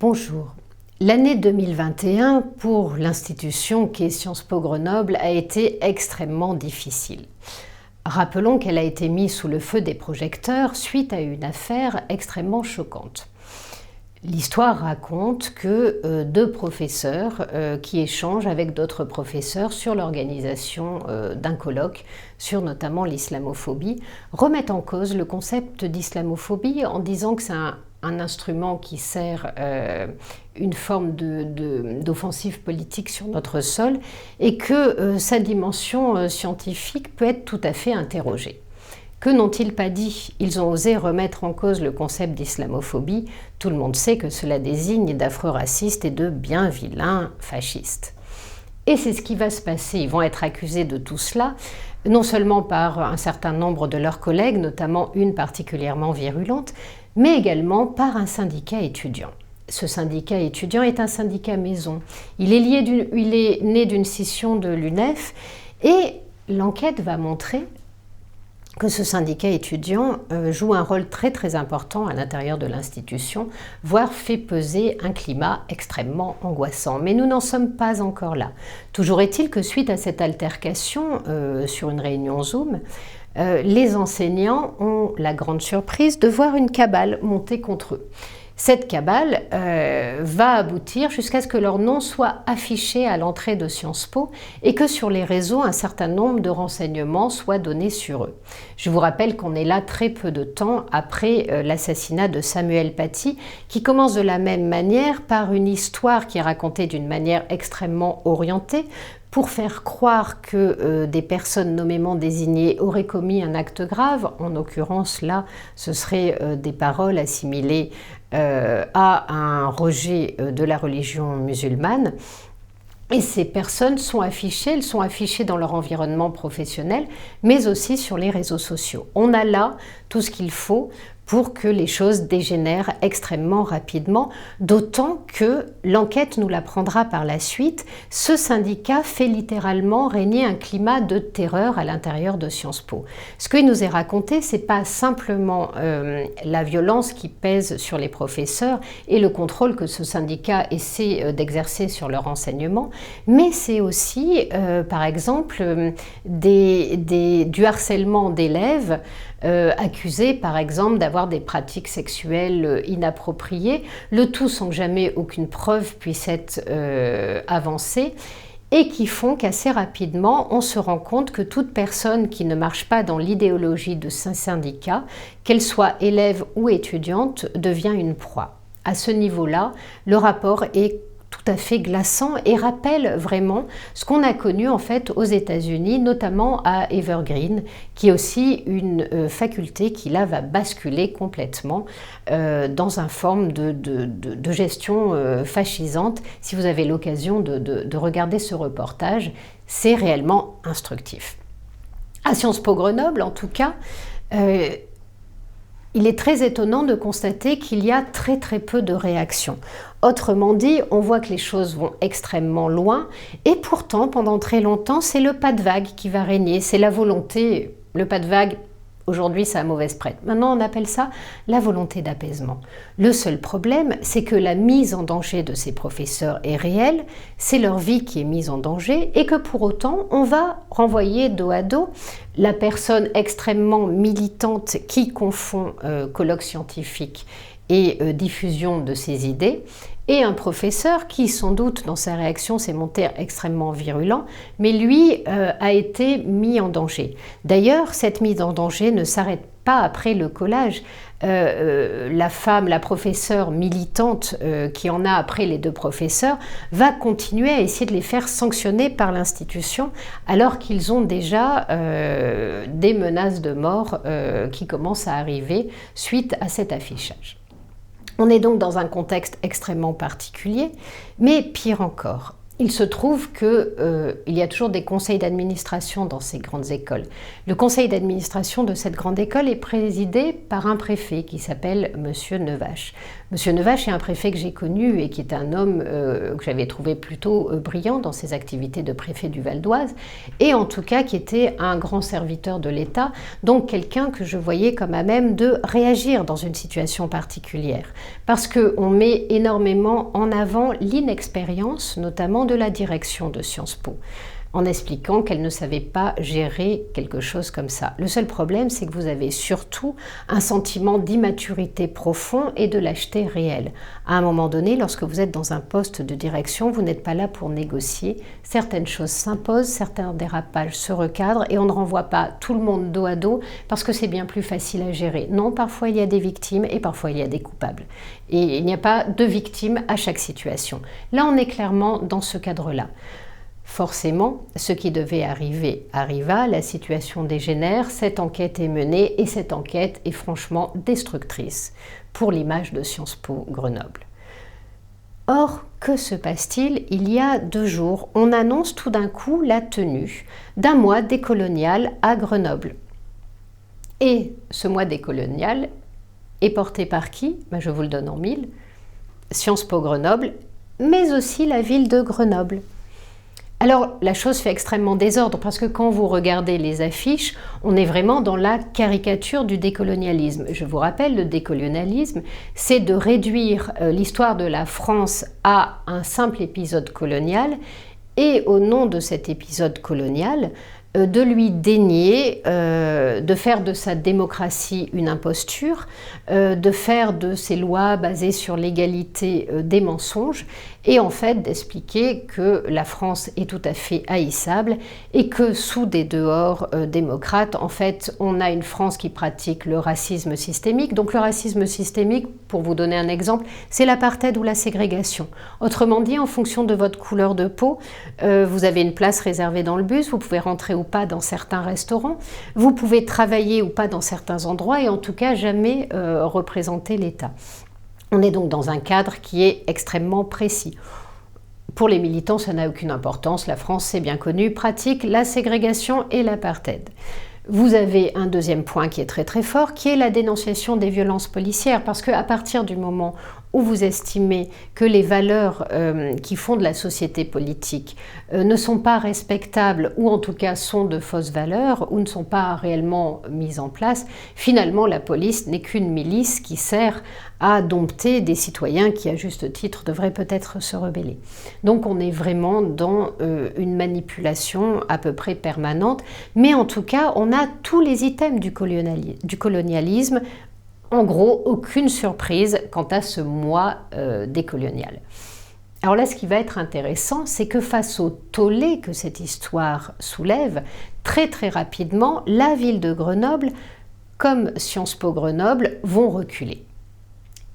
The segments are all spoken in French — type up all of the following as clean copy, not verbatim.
Bonjour. L'année 2021 pour l'institution qu'est Sciences Po Grenoble a été extrêmement difficile. Rappelons qu'elle a été mise sous le feu des projecteurs suite à une affaire extrêmement choquante. L'histoire raconte que deux professeurs qui échangent avec d'autres professeurs sur l'organisation d'un colloque sur notamment l'islamophobie remettent en cause le concept d'islamophobie en disant que c'est un instrument qui sert une forme d'offensive politique sur notre sol et que sa dimension scientifique peut être tout à fait interrogée. Que n'ont-ils pas dit? Ils ont osé remettre en cause le concept d'islamophobie. Tout le monde sait que cela désigne d'affreux racistes et de bien vilains fascistes. Et c'est ce qui va se passer. Ils vont être accusés de tout cela, non seulement par un certain nombre de leurs collègues, notamment une particulièrement virulente, mais également par un syndicat étudiant. Ce syndicat étudiant est un syndicat maison. Il est né d'une scission de l'UNEF et l'enquête va montrer que ce syndicat étudiant joue un rôle très important à l'intérieur de l'institution, voire fait peser un climat extrêmement angoissant. Mais nous n'en sommes pas encore là. Toujours est-il que suite à cette altercation sur une réunion Zoom, les enseignants ont la grande surprise de voir une cabale monter contre eux. Cette cabale va aboutir jusqu'à ce que leur nom soit affiché à l'entrée de Sciences Po et que sur les réseaux, un certain nombre de renseignements soient donnés sur eux. Je vous rappelle qu'on est là très peu de temps après l'assassinat de Samuel Paty, qui commence de la même manière par une histoire qui est racontée d'une manière extrêmement orientée, pour faire croire que des personnes nommément désignées auraient commis un acte grave. En l'occurrence, là, ce seraient des paroles assimilées à un rejet de la religion musulmane. Et ces personnes sont affichées, elles sont affichées dans leur environnement professionnel, mais aussi sur les réseaux sociaux. On a là tout ce qu'il faut pour que les choses dégénèrent extrêmement rapidement, d'autant que l'enquête nous l'apprendra par la suite. Ce syndicat fait littéralement régner un climat de terreur à l'intérieur de Sciences Po. Ce qu'il nous est raconté, c'est pas simplement la violence qui pèse sur les professeurs et le contrôle que ce syndicat essaie d'exercer sur leur enseignement, mais c'est aussi, par exemple, du harcèlement d'élèves accusés, par exemple, d'avoir des pratiques sexuelles inappropriées, le tout sans que jamais aucune preuve puisse être avancée, et qui font qu'assez rapidement, on se rend compte que toute personne qui ne marche pas dans l'idéologie de ce syndicat, qu'elle soit élève ou étudiante, devient une proie. À ce niveau-là, le rapport est tout à fait glaçant et rappelle vraiment ce qu'on a connu en fait aux États-Unis, notamment à Evergreen, qui est aussi une faculté qui là va basculer complètement dans une forme de gestion fascisante. Si vous avez l'occasion de regarder ce reportage, c'est réellement instructif. À Sciences Po Grenoble, en tout cas, il est très étonnant de constater qu'il y a très peu de réactions. Autrement dit, on voit que les choses vont extrêmement loin et pourtant, pendant très longtemps, c'est le pas de vague qui va régner, c'est la volonté, le pas de vague. Aujourd'hui, ça a mauvaise prête. Maintenant, on appelle ça la volonté d'apaisement. Le seul problème, c'est que la mise en danger de ces professeurs est réelle, c'est leur vie qui est mise en danger et que pour autant, on va renvoyer dos à dos la personne extrêmement militante qui confond colloque scientifique et diffusion de ses idées, et un professeur qui, sans doute, dans sa réaction, s'est montré extrêmement virulent, mais lui a été mis en danger. D'ailleurs, cette mise en danger ne s'arrête pas après le collage. La professeure militante qui en a après les deux professeurs, va continuer à essayer de les faire sanctionner par l'institution, alors qu'ils ont déjà des menaces de mort qui commencent à arriver suite à cet affichage. On est donc dans un contexte extrêmement particulier, mais pire encore, il se trouve qu'il y a toujours des conseils d'administration dans ces grandes écoles. Le conseil d'administration de cette grande école est présidé par un préfet qui s'appelle Monsieur Nevache. Monsieur Nevache est un préfet que j'ai connu et qui est un homme que j'avais trouvé plutôt brillant dans ses activités de préfet du Val d'Oise, et en tout cas qui était un grand serviteur de l'État, donc quelqu'un que je voyais comme à même de réagir dans une situation particulière. Parce qu'on met énormément en avant l'inexpérience, notamment de la direction de Sciences Po, en expliquant qu'elle ne savait pas gérer quelque chose comme ça. Le seul problème, c'est que vous avez surtout un sentiment d'immaturité profond et de lâcheté réelle. À un moment donné, lorsque vous êtes dans un poste de direction, vous n'êtes pas là pour négocier. Certaines choses s'imposent, certains dérapages se recadrent et on ne renvoie pas tout le monde dos à dos parce que c'est bien plus facile à gérer. Non, parfois il y a des victimes et parfois il y a des coupables. Et il n'y a pas de victimes à chaque situation. Là, on est clairement dans ce cadre-là. Forcément, ce qui devait arriver arriva, la situation dégénère, cette enquête est menée et cette enquête est franchement destructrice pour l'image de Sciences Po Grenoble. Or, que se passe-t-il? Il y a 2 jours, on annonce tout d'un coup la tenue d'un mois décolonial à Grenoble. Et ce mois décolonial est porté par qui? Je vous le donne en mille. Sciences Po Grenoble, mais aussi la ville de Grenoble. Alors, la chose fait extrêmement désordre parce que quand vous regardez les affiches, on est vraiment dans la caricature du décolonialisme. Je vous rappelle, le décolonialisme, c'est de réduire l'histoire de la France à un simple épisode colonial et au nom de cet épisode colonial, de lui dénier, de faire de sa démocratie une imposture, de faire de ses lois basées sur l'égalité des mensonges, et en fait d'expliquer que la France est tout à fait haïssable et que sous des dehors démocrates, en fait, on a une France qui pratique le racisme systémique. Donc le racisme systémique, pour vous donner un exemple, c'est l'apartheid ou la ségrégation. Autrement dit, en fonction de votre couleur de peau, vous avez une place réservée dans le bus, vous pouvez rentrer ou pas dans certains restaurants, vous pouvez travailler ou pas dans certains endroits et en tout cas jamais représenter l'État. On est donc dans un cadre qui est extrêmement précis. Pour les militants, ça n'a aucune importance. La France, c'est bien connu, pratique la ségrégation et l'apartheid. Vous avez un deuxième point qui est très très fort, qui est la dénonciation des violences policières, parce qu'à partir du moment où vous estimez que les valeurs qui fondent la société politique ne sont pas respectables, ou en tout cas sont de fausses valeurs, ou ne sont pas réellement mises en place, finalement la police n'est qu'une milice qui sert à dompter des citoyens qui, à juste titre, devraient peut-être se rebeller. Donc on est vraiment dans une manipulation à peu près permanente, mais en tout cas, on a tous les items du colonialisme. En gros, aucune surprise quant à ce mois décolonial. Alors là, ce qui va être intéressant, c'est que face au tollé que cette histoire soulève, très très rapidement, la ville de Grenoble, comme Sciences Po Grenoble, vont reculer.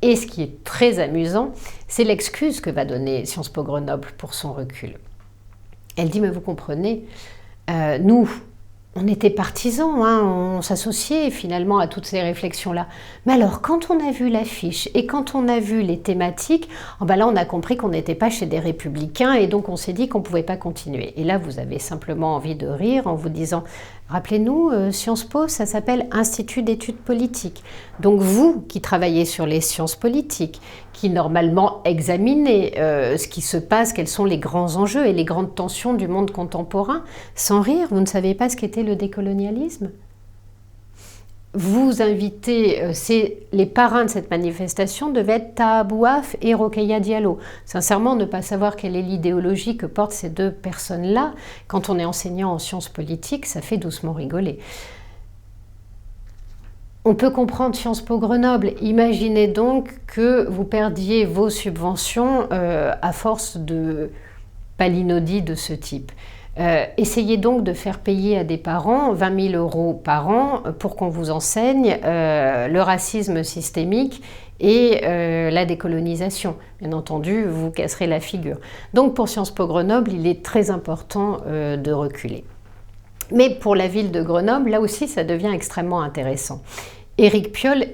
Et ce qui est très amusant, c'est l'excuse que va donner Sciences Po Grenoble pour son recul. Elle dit, mais vous comprenez, nous, on était partisans, on s'associait finalement à toutes ces réflexions-là. Mais alors, quand on a vu l'affiche et quand on a vu les thématiques, là, on a compris qu'on n'était pas chez des républicains et donc on s'est dit qu'on ne pouvait pas continuer. Et là, vous avez simplement envie de rire en vous disant, rappelez-nous, Sciences Po, ça s'appelle Institut d'études politiques. Donc vous qui travaillez sur les sciences politiques, qui normalement examinez ce qui se passe, quels sont les grands enjeux et les grandes tensions du monde contemporain, sans rire, vous ne savez pas ce qu'était le décolonialisme? Vous invitez, les parrains de cette manifestation devaient être Taha Bouaf et Rokhaya Diallo. Sincèrement, ne pas savoir quelle est l'idéologie que portent ces deux personnes-là, quand on est enseignant en sciences politiques, ça fait doucement rigoler. On peut comprendre Sciences Po Grenoble. Imaginez donc que vous perdiez vos subventions à force de palinodies de ce type. Essayez donc de faire payer à des parents 20 000 € par an pour qu'on vous enseigne le racisme systémique et la décolonisation. Bien entendu, vous casserez la figure. Donc pour Sciences Po Grenoble, il est très important de reculer. Mais pour la ville de Grenoble, là aussi, ça devient extrêmement intéressant. Éric Piolle,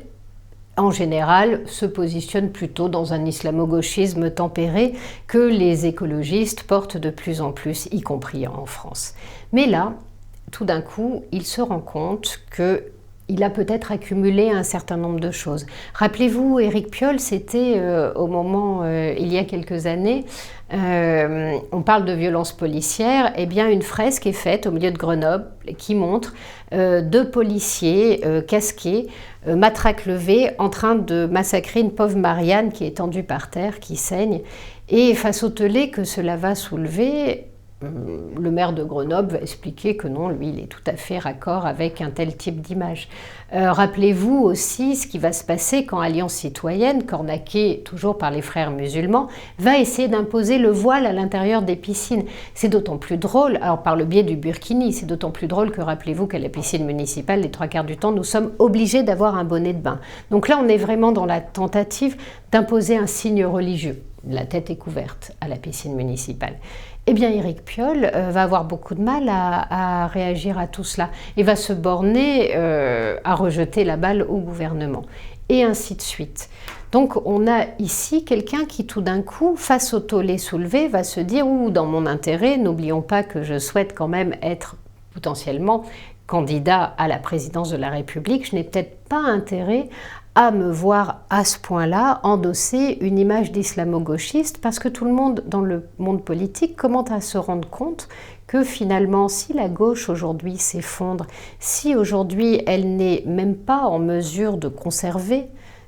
en général, se positionne plutôt dans un islamo-gauchisme tempéré que les écologistes portent de plus en plus, y compris en France. Mais là, tout d'un coup, il se rend compte que il a peut-être accumulé un certain nombre de choses. Rappelez-vous, Éric Piolle, c'était au moment, il y a quelques années, on parle de violence policière, eh bien une fresque est faite au milieu de Grenoble qui montre deux policiers casqués, matraque levée, en train de massacrer une pauvre Marianne qui est tendue par terre, qui saigne. Et face au tollé que cela va soulever, le maire de Grenoble va expliquer que non, lui, il est tout à fait raccord avec un tel type d'image. Rappelez-vous aussi ce qui va se passer quand Alliance citoyenne, cornaquée toujours par les frères musulmans, va essayer d'imposer le voile à l'intérieur des piscines. C'est d'autant plus drôle, alors par le biais du burkini, c'est d'autant plus drôle que rappelez-vous qu'à la piscine municipale, les 3/4 du temps, nous sommes obligés d'avoir un bonnet de bain. Donc là, on est vraiment dans la tentative d'imposer un signe religieux. La tête est couverte à la piscine municipale. Eh bien, Éric Piolle va avoir beaucoup de mal à réagir à tout cela et va se borner à rejeter la balle au gouvernement, et ainsi de suite. Donc, on a ici quelqu'un qui, tout d'un coup, face au tollé soulevé, va se dire « Ouh, dans mon intérêt, n'oublions pas que je souhaite quand même être potentiellement candidat à la présidence de la République, je n'ai peut-être pas intérêt à me voir à ce point-là endosser une image d'islamo-gauchiste, parce que tout le monde dans le monde politique commence à se rendre compte que finalement, si la gauche aujourd'hui s'effondre, si aujourd'hui elle n'est même pas en mesure de conserver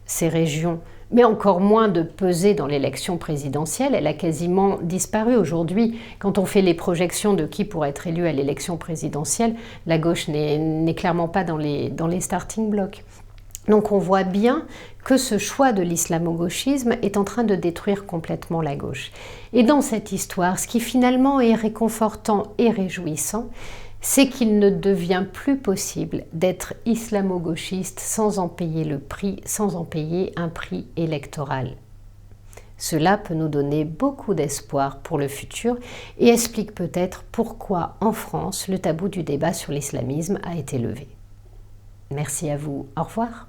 ces régions, mais encore moins de peser dans l'élection présidentielle, elle a quasiment disparu aujourd'hui. Quand on fait les projections de qui pourrait être élu à l'élection présidentielle, la gauche n'est clairement pas dans les starting blocks. Donc on voit bien que ce choix de l'islamo-gauchisme est en train de détruire complètement la gauche. Et dans cette histoire, ce qui finalement est réconfortant et réjouissant, c'est qu'il ne devient plus possible d'être islamo-gauchiste sans en payer le prix, sans en payer un prix électoral. Cela peut nous donner beaucoup d'espoir pour le futur et explique peut-être pourquoi en France le tabou du débat sur l'islamisme a été levé. Merci à vous, au revoir.